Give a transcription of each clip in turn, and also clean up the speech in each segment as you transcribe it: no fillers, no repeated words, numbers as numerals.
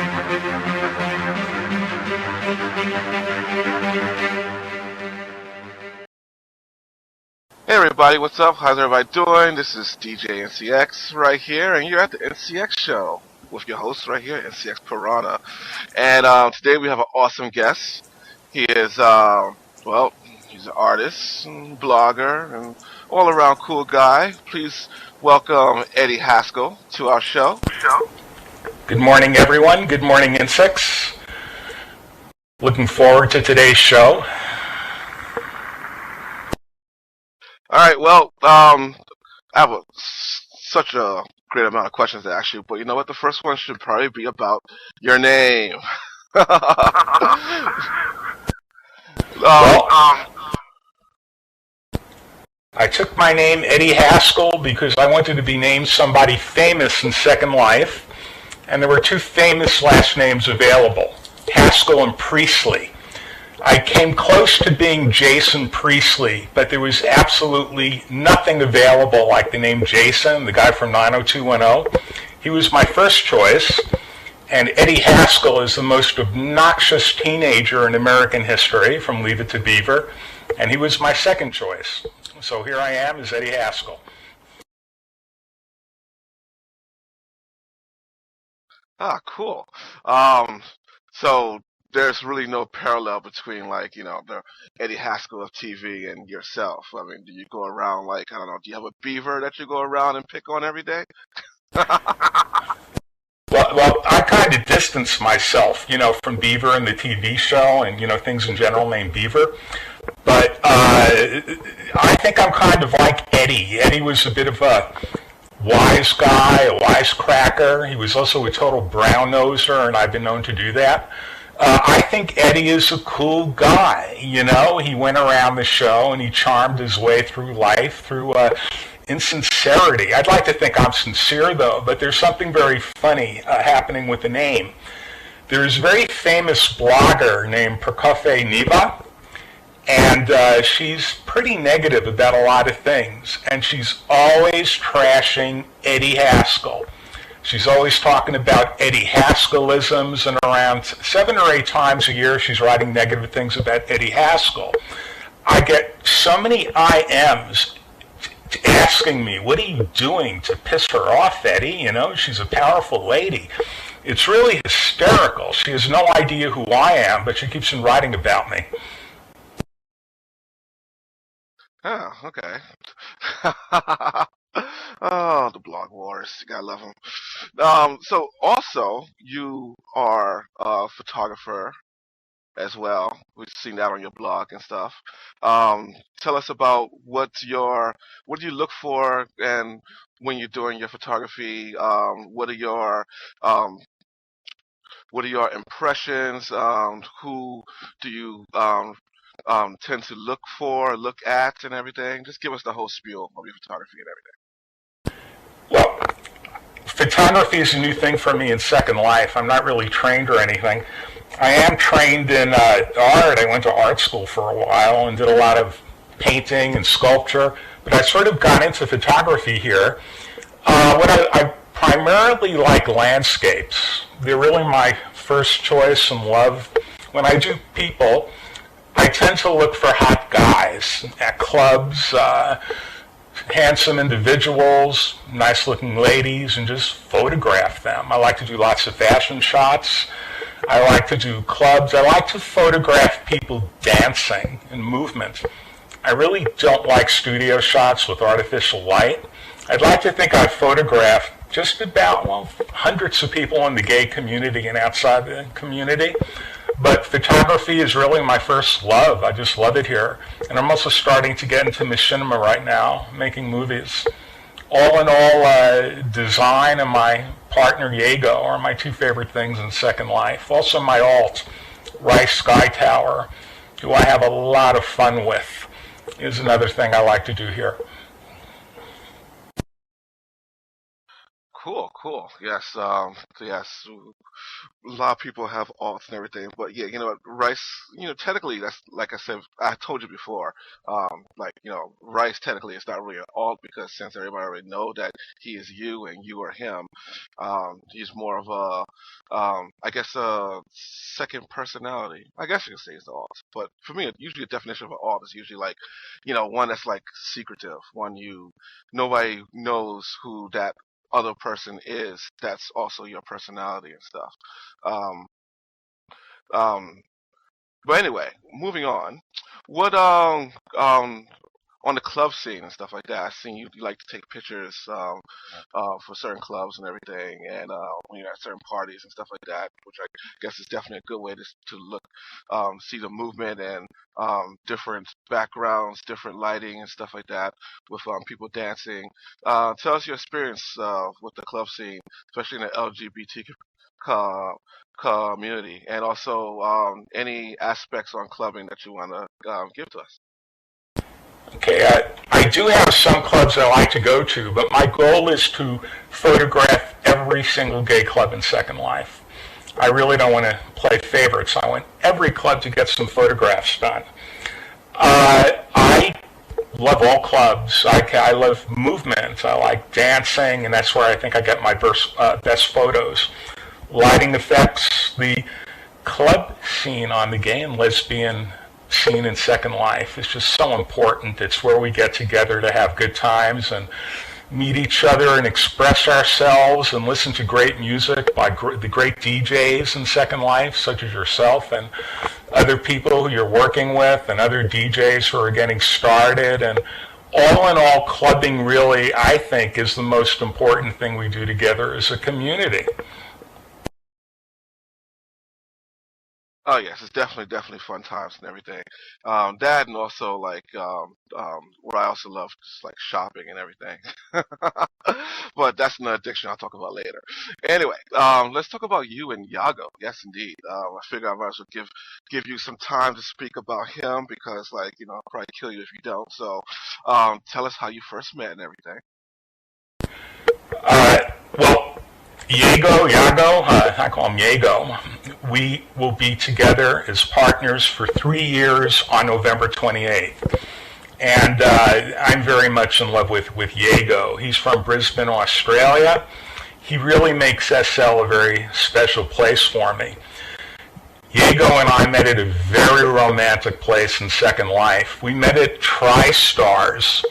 Hey everybody, what's up? How's everybody doing? This is DJ InsyX right here, and you're at the InsyX Show with your host right here, Insyx Piranha. And today we have an awesome guest. He is, well, he's an artist, and blogger, and all-around cool guy. Please welcome Eddi Haskell to our show. Good morning, everyone. Good morning, Insyx. Looking forward to today's show. All right, well, I have such a great amount of questions to ask you, but you know what? The first one should probably be about your name. I took my name, Eddi Haskell, because I wanted to be named somebody famous in Second Life, and there were two famous last names available, Haskell and Priestley. I came close to being Jason Priestley, but there was absolutely nothing available like the name Jason, the guy from 90210. He was my first choice, and Eddi Haskell is the most obnoxious teenager in American history, from Leave It to Beaver, and he was my second choice. So here I am as Eddi Haskell. Ah, cool. So there's really no parallel between, like, you know, the Eddi Haskell of TV and yourself. I mean, do you go around, like, I don't know, do you have a beaver that you go around and pick on every day? Well, I kind of distance myself, you know, from Beaver and the TV show and, you know, things in general named Beaver. But I think I'm kind of like Eddi. Eddi was a bit of a wise guy, a wisecracker. He was also a total brown-noser, and I've been known to do that. I think Eddi is a cool guy, you know. He went around the show and he charmed his way through life through insincerity. I'd like to think I'm sincere, though, but there's something very funny happening with the name. There's a very famous blogger named Prokofy Niva, and she's pretty negative about a lot of things, and she's always trashing Eddi Haskell. She's always talking about Eddi Haskellisms, and around 7 or 8 times a year she's writing negative things about Eddi Haskell. I get so many IMs asking me, what are you doing to piss her off, Eddi? You know, she's a powerful lady. It's really hysterical. She has no idea who I am, but she keeps on writing about me. Oh, okay. Oh, the blog wars. You gotta love them. So also, you are a photographer as well. We've seen that on your blog and stuff. Tell us about what do you look for, and when you're doing your photography, what are your impressions? Who do you tend to look at, and everything? Just give us the whole spiel of your photography and everything. Well, photography is a new thing for me in Second Life. I'm not really trained or anything. I am trained in art. I went to art school for a while and did a lot of painting and sculpture, but I sort of got into photography here. I primarily like landscapes. They're really my first choice and love. When I do people, I tend to look for hot guys at clubs, handsome individuals, nice-looking ladies, and just photograph them. I like to do lots of fashion shots. I like to do clubs. I like to photograph people dancing and movement. I really don't like studio shots with artificial light. I'd like to think I've photographed just about, well, hundreds of people in the gay community and outside the community. But photography is really my first love. I just love it here. And I'm also starting to get into machinima right now, making movies. All in all, design and my partner, Diego, are my two favorite things in Second Life. Also my alt, Rice Sky Tower, who I have a lot of fun with, is another thing I like to do here. Cool. Cool. Yes. Yes. A lot of people have alts and everything, but yeah, Rice, technically that's like I said, I told you before, Rice technically is not really an alt because since everybody already know that he is you and you are him, he's more of I guess a second personality. I guess you could say he's the alt, but for me, usually a definition of an alt is usually like, one that's like secretive, one nobody knows who that other person is that's also your personality and stuff. Um, um, but anyway, moving on. What on the club scene and stuff like that, I've seen you like to take pictures for certain clubs and everything, and when you're at certain parties and stuff like that, which I guess is definitely a good way to look, see the movement and different backgrounds, different lighting and stuff like that with people dancing. Tell us your experience with the club scene, especially in the LGBT community, and also any aspects on clubbing that you want to give to us. Okay, I do have some clubs I like to go to, but my goal is to photograph every single gay club in Second Life. I really don't want to play favorites. I want every club to get some photographs done. I love all clubs. I love movement. I like dancing, and that's where I think I get my best photos. Lighting effects, the club scene on the gay and lesbian scene in Second Life is just so important. It's where we get together to have good times and meet each other and express ourselves and listen to great music by the great DJs in Second Life, such as yourself and other people who you're working with and other DJs who are getting started. And all in all, clubbing really, I think, is the most important thing we do together as a community. Oh yes, it's definitely fun times and everything. That and also like what I also love is like shopping and everything. But that's an addiction I'll talk about later. Anyway, let's talk about you and Yago. Yes, indeed. I figure I might as well give you some time to speak about him because I'll probably kill you if you don't. So, tell us how you first met and everything. Well, Yago, I call him Yago. We will be together as partners for 3 years on November 28th. And I'm very much in love with Yago. He's from Brisbane, Australia. He really makes SL a very special place for me. Yago and I met at a very romantic place in Second Life. We met at TriStars.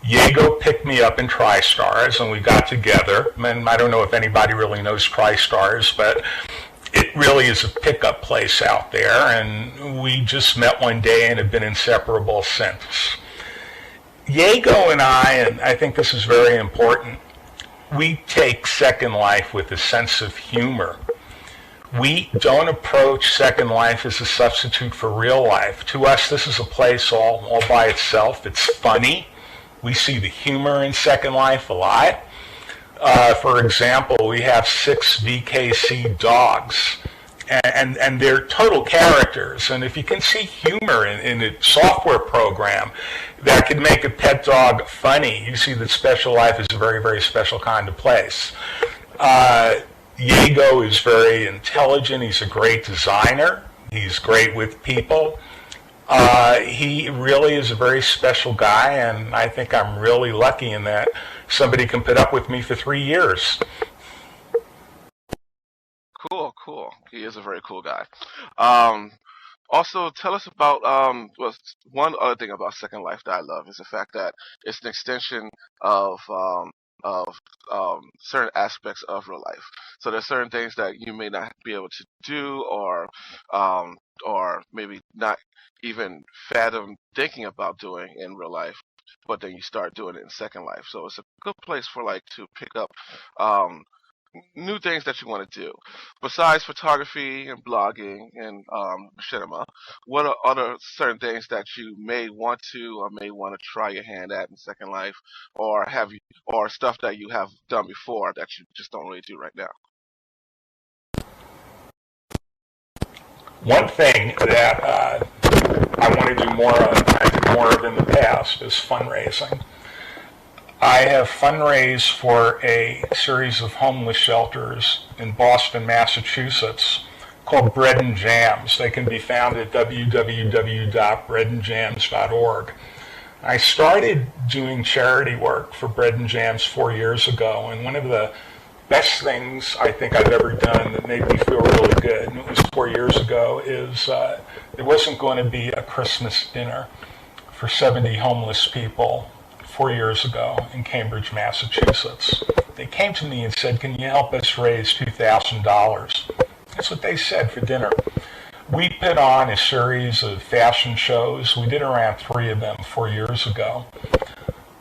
Yago picked me up in TriStars, and we got together. And I don't know if anybody really knows TriStars, but it really is a pickup place out there. And we just met one day and have been inseparable since. Yago and I think this is very important, we take Second Life with a sense of humor. We don't approach Second Life as a substitute for real life. To us, this is a place all by itself. It's funny. We see the humor in Second Life a lot. For example, we have 6 VKC dogs, and they're total characters. And if you can see humor in a software program that can make a pet dog funny, you see that Special Life is a very, very special kind of place. Yago is very intelligent. He's a great designer. He's great with people. He really is a very special guy, and I think I'm really lucky in that somebody can put up with me for 3 years. Cool. He is a very cool guy. Also, tell us about one other thing about Second Life that I love is the fact that it's an extension of certain aspects of real life. So there's certain things that you may not be able to do, or maybe not even fathom thinking about doing in real life, but then you start doing it in Second Life. So it's a good place for to pick up new things that you want to do. Besides photography and blogging and cinema, what are other certain things that you may want to or may want to try your hand at in Second Life, or stuff that you have done before that you just don't really do right now? One thing that I want to do more of, I did more of in the past, is fundraising. I have fundraised for a series of homeless shelters in Boston, Massachusetts called Bread and Jams. They can be found at www.breadandjams.org. I started doing charity work for Bread and Jams 4 years ago, and one of the best things I think I've ever done that made me feel really good, and it was 4 years ago, is there wasn't going to be a Christmas dinner for 70 homeless people 4 years ago in Cambridge, Massachusetts. They came to me and said, "Can you help us raise $2,000? That's what they said for dinner. We put on a series of fashion shows. We did around 3 of them 4 years ago.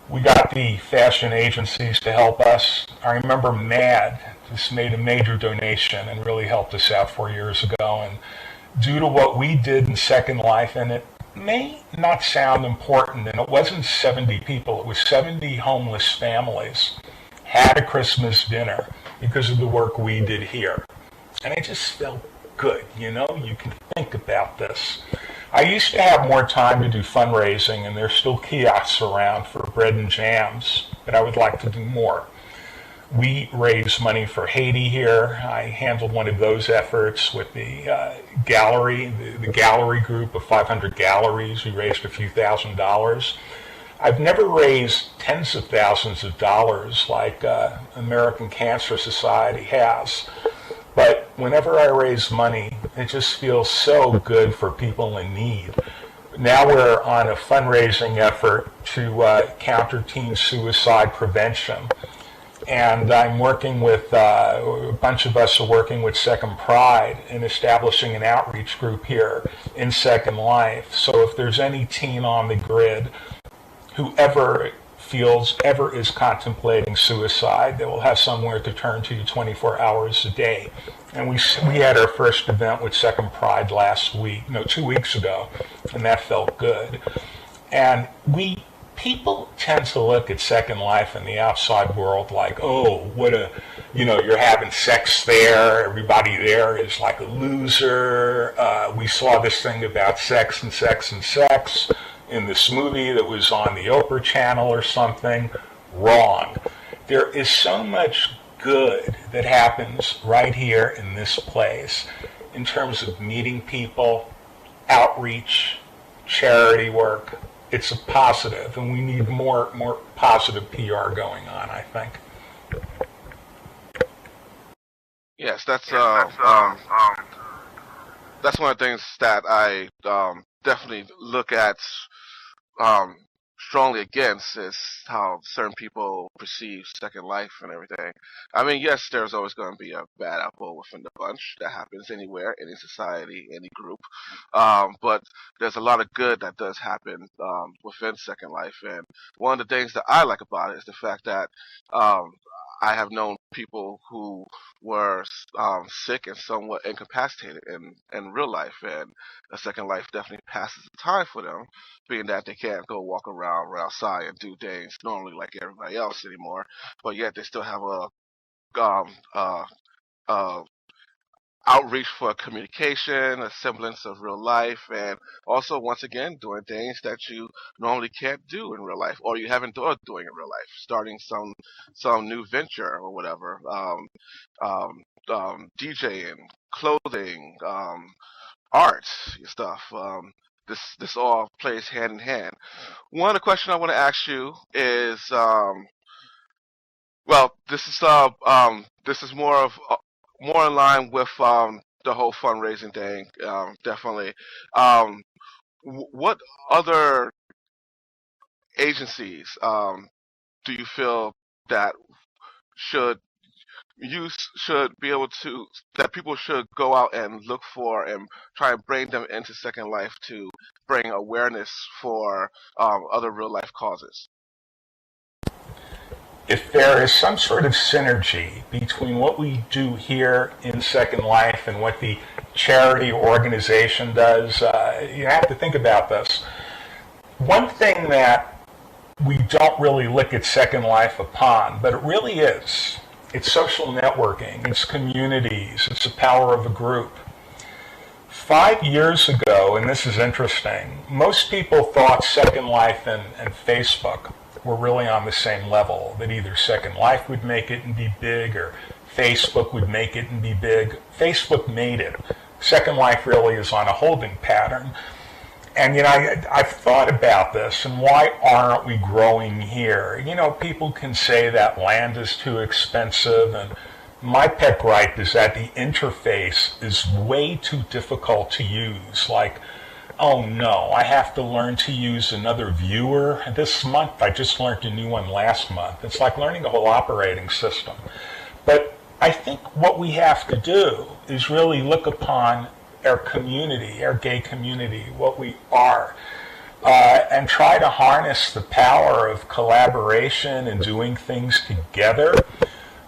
We got the fashion agencies to help us. I remember MAD just made a major donation and really helped us out 4 years ago. And due to what we did in Second Life, and it may not sound important, and it wasn't 70 people, it was 70 homeless families had a Christmas dinner because of the work we did here. And it just felt good, you know, you can think about this. I used to have more time to do fundraising, and there's still kiosks around for Bread and Jams, but I would like to do more. We raise money for Haiti here. I handled one of those efforts with the gallery, the gallery group of 500 galleries. We raised a few $1,000s. I've never raised tens of thousands of dollars like American Cancer Society has. But whenever I raise money, it just feels so good for people in need. Now we're on a fundraising effort to counter teen suicide prevention. And I'm working with, a bunch of us are working with Second Pride in establishing an outreach group here in Second Life. So if there's any teen on the grid who ever is contemplating suicide, they will have somewhere to turn to 24 hours a day. And we had our first event with Second Pride 2 weeks ago, and that felt good. And people tend to look at Second Life in the outside world like, oh, you're having sex there, everybody there is like a loser. We saw this thing about sex in this movie that was on the Oprah channel or something. Wrong. There is so much good that happens right here in this place in terms of meeting people, outreach, charity work. It's a positive, and we need more positive PR going on, I think. Yes, that's one of the things that I definitely look at strongly against, is how certain people perceive Second Life and everything. I mean, yes, there's always going to be a bad apple within the bunch. That happens anywhere, any society, any group. But there's a lot of good that does happen within Second Life. And one of the things that I like about it is the fact that I have known people who were sick and somewhat incapacitated in real life, and a Second Life definitely passes the time for them, being that they can't go walk around or outside and do things normally like everybody else anymore, but yet they still have a outreach for communication, a semblance of real life, and also, once again, doing things that you normally can't do in real life, or you haven't thought of doing in real life, starting some new venture or whatever, DJing, clothing, art stuff. This all plays hand in hand. One of the questions I want to ask you is, well, this is more in line with the whole fundraising thing, definitely. What other agencies do you feel that people should go out and look for and try and bring them into Second Life to bring awareness for other real life causes? If there is some sort of synergy between what we do here in Second Life and what the charity organization does, you have to think about this. One thing that we don't really look at Second Life upon, but it really is, it's social networking, it's communities, it's the power of a group. 5 years ago, and this is interesting, most people thought Second Life and Facebook were really on the same level, that either Second Life would make it and be big, or Facebook would make it and be big. Facebook made it. Second Life really is on a holding pattern. And, I've thought about this, and why aren't we growing here? People can say that land is too expensive, and my pet gripe is that the interface is way too difficult to use. Like, oh no, I have to learn to use another viewer this month. I just learned a new one last month. It's like learning a whole operating system. But I think what we have to do is really look upon our community, our gay community, what we are, and try to harness the power of collaboration and doing things together.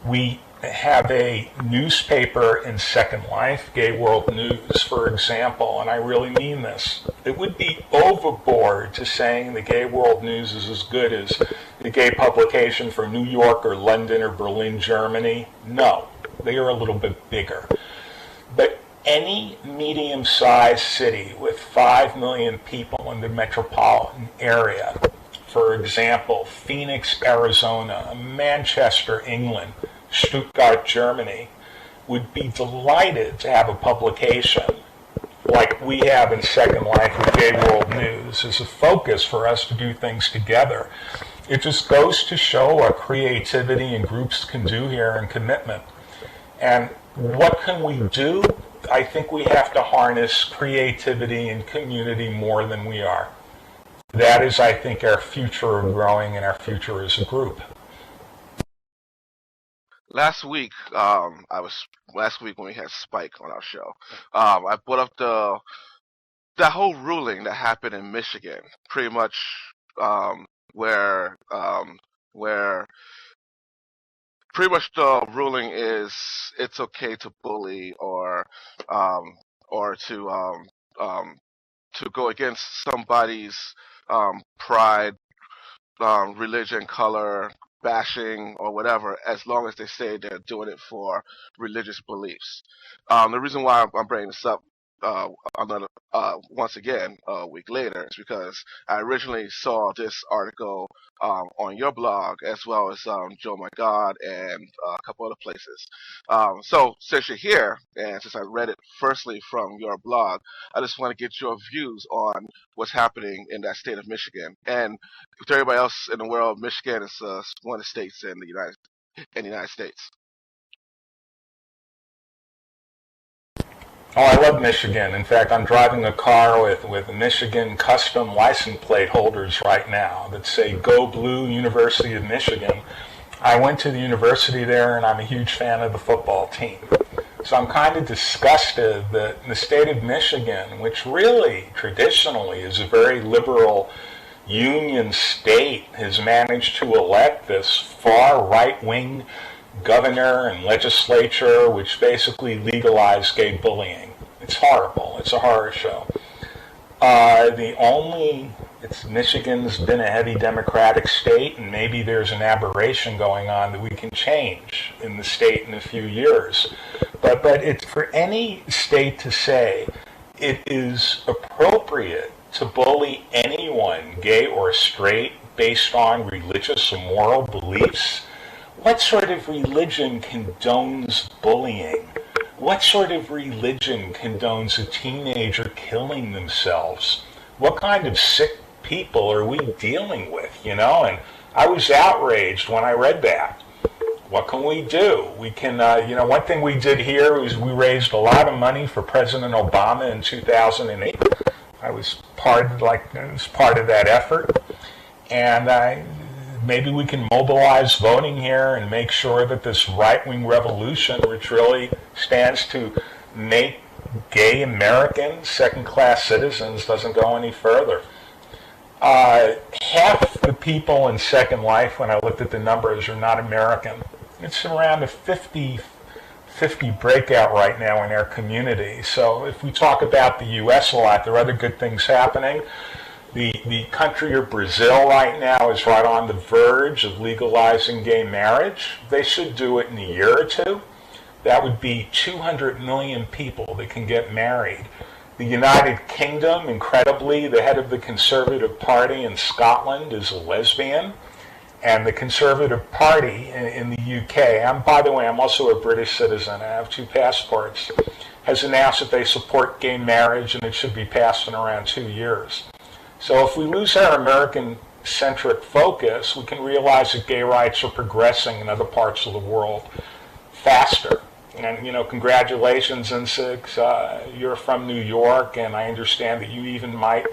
We have a newspaper in Second Life, Gay World News, for example, and I really mean this. It would be overboard to saying the Gay World News is as good as the gay publication for New York or London or Berlin, Germany. No, they are a little bit bigger. But any medium-sized city with 5 million people in the metropolitan area, for example, Phoenix, Arizona, Manchester, England, Stuttgart, Germany, would be delighted to have a publication like we have in Second Life with Gay World News as a focus for us to do things together. It just goes to show what creativity and groups can do here and commitment. And what can we do? I think we have to harness creativity and community more than we are. That is, I think, our future of growing and our future as a group. Last week when we had Spike on our show, I brought up that whole ruling that happened in Michigan, pretty much where pretty much the ruling is it's okay to bully or to go against somebody's pride, religion, color, bashing, or whatever, as long as they say they're doing it for religious beliefs. The reason why I'm bringing this up once again a week later is because I originally saw this article on your blog, as well as Joe My God and a couple other places. So since you're here, and since I read it firstly from your blog, I just want to get your views on what's happening in that state of Michigan. And to everybody else in the world, Michigan is one of the states in the United States. Oh, I love Michigan. In fact, I'm driving a car with Michigan custom license plate holders right now that say Go Blue, University of Michigan. I went to the university there, and I'm a huge fan of the football team. So I'm kind of disgusted that the state of Michigan, which really traditionally is a very liberal union state, has managed to elect this far right-wing governor and legislature, which basically legalized gay bullying. It's horrible. It's a horror show. Michigan's been a heavy Democratic state, and maybe there's an aberration going on that we can change in the state in a few years. But it's for any state to say it is appropriate to bully anyone, gay or straight, based on religious or moral beliefs. What sort of religion condones bullying? What sort of religion condones a teenager killing themselves? What kind of sick people are we dealing with, And I was outraged when I read that. What can we do? We can, one thing we did here was we raised a lot of money for President Obama in 2008. I was part of that effort. And maybe we can mobilize voting here and make sure that this right-wing revolution, which really stands to make gay Americans second-class citizens, doesn't go any further. Half the people in Second Life, when I looked at the numbers, are not American. It's around a 50 breakout right now in our community. So if we talk about the U.S. a lot, there are other good things happening. The country of Brazil right now is right on the verge of legalizing gay marriage. They should do it in a year or two. That would be 200 million people that can get married. The United Kingdom, incredibly, the head of the Conservative Party in Scotland is a lesbian. And the Conservative Party in the UK, by the way, I'm also a British citizen, I have 2 passports, has announced that they support gay marriage and it should be passed in around 2 years. So if we lose our American-centric focus, we can realize that gay rights are progressing in other parts of the world faster. And, congratulations, Insyx. You're from New York, and I understand that you even might,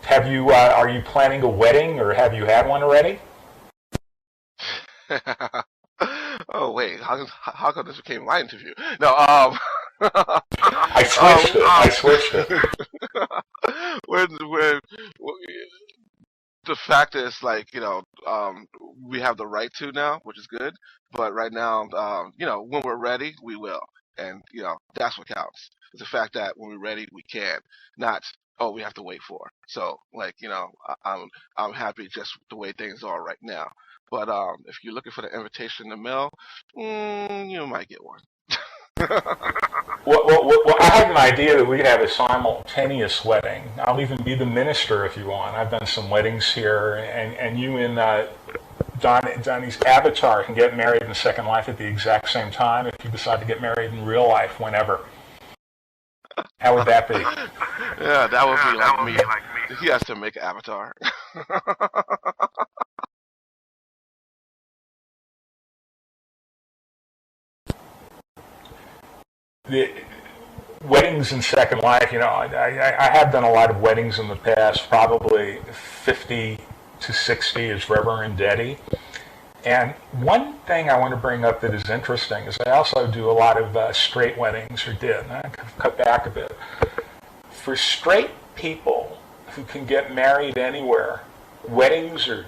are you planning a wedding, or have you had one already? Oh wait, how come this became my interview? No, I switched it. when the fact is, we have the right to now, which is good. But right now, when we're ready, we will, and that's what counts. It's the fact that when we're ready, we can, not we have to wait for. So, I'm happy just the way things are right now. But if you're looking for the invitation in the mail, you might get one. Well, I had an idea that we could have a simultaneous wedding. I'll even be the minister if you want. I've done some weddings here, and you and Donnie's avatar can get married in Second Life at the exact same time if you decide to get married in real life whenever. How would that be? Yeah, that would be like me. He has to make an avatar. The weddings in Second Life, I have done a lot of weddings in the past, probably 50 to 60 as Reverend Eddi. And one thing I want to bring up that is interesting is I also do a lot of straight weddings, or did, and I've cut back a bit. For straight people who can get married anywhere, weddings are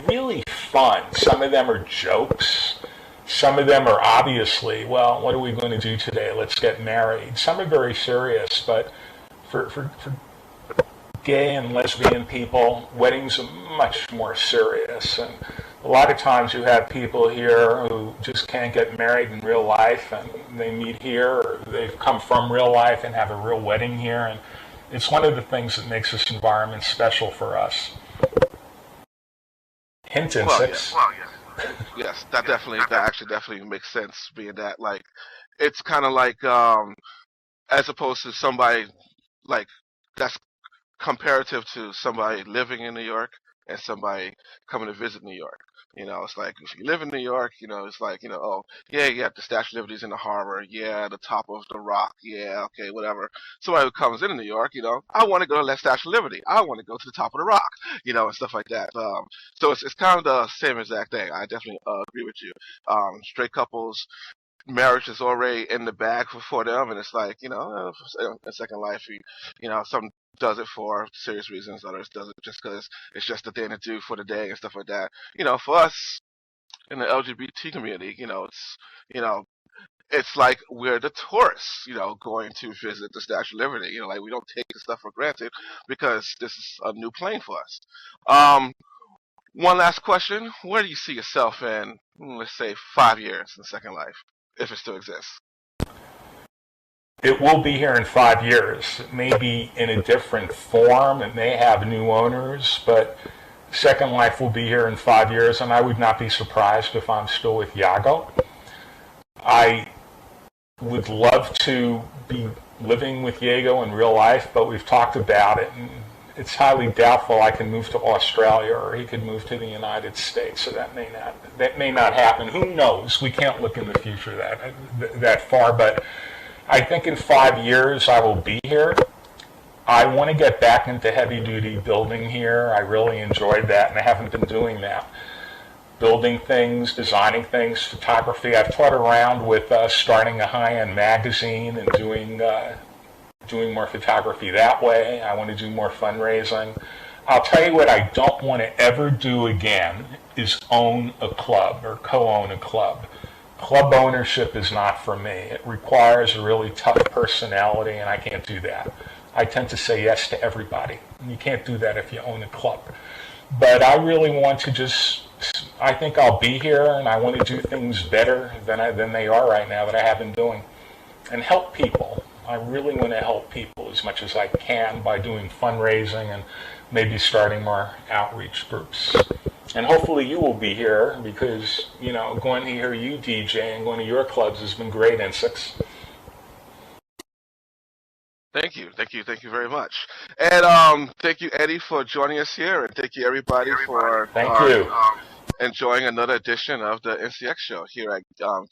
really fun. Some of them are jokes. Some of them are obviously, well, what are we going to do today? Let's get married. Some are very serious, but for gay and lesbian people, weddings are much more serious. And a lot of times you have people here who just can't get married in real life, and they meet here, or they've come from real life and have a real wedding here. And it's one of the things that makes this environment special for us. Hint, Insyx. Well, yes. Yes, that actually definitely makes sense, being that, it's kind of like, as opposed to somebody, that's comparative to somebody living in New York and somebody coming to visit New York. It's like, if you live in New York, it's like, oh, yeah, you have the Statue of Liberty's in the harbor, yeah, the top of the rock, yeah, okay, whatever. Somebody who comes into New York, I want to go to that Statue of Liberty. I want to go to the top of the rock, and stuff like that. So it's kind of the same exact thing. I definitely agree with you. Straight couples, marriage is already in the bag for them, and it's like, in Second Life, some does it for serious reasons, others does it just because it's just a thing to do for the day and stuff like that. For us in the LGBT community, it's like we're the tourists, going to visit the Statue of Liberty. We don't take the stuff for granted because this is a new plane for us. One last question: where do you see yourself in, let's say, 5 years in Second Life, if it still exists? It will be here in 5 years. It may be in a different form. It may have new owners, but Second Life will be here in 5 years, and I would not be surprised if I'm still with Yago. I would love to be living with Yago in real life, but we've talked about it, and it's highly doubtful I can move to Australia, or he could move to the United States, so that may not happen. Who knows? We can't look in the future that far, but I think in 5 years I will be here. I want to get back into heavy-duty building here. I really enjoyed that, and I haven't been doing that. Building things, designing things, photography. I've toyed around with starting a high-end magazine and doing more photography that way. I want to do more fundraising. I'll tell you what I don't want to ever do again is own a club or co-own a club. Club ownership is not for me. It requires a really tough personality, and I can't do that. I tend to say yes to everybody, and you can't do that if you own a club. But I really want to I think I'll be here, and I want to do things better than they are right now that I have been doing, and help people. I really want to help people as much as I can by doing fundraising and maybe starting more outreach groups. And hopefully you will be here because, going to hear you DJ and going to your clubs has been great, Insyx. Thank you very much. And thank you, Eddie, for joining us here, and thank you, everybody, for Thank you. enjoying another edition of the InsyX Show here at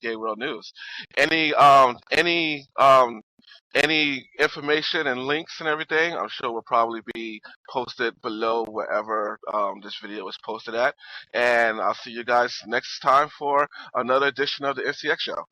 Gay World News. Any information and links and everything, I'm sure will probably be posted below wherever this video is posted at. And I'll see you guys next time for another edition of the InsyX Show.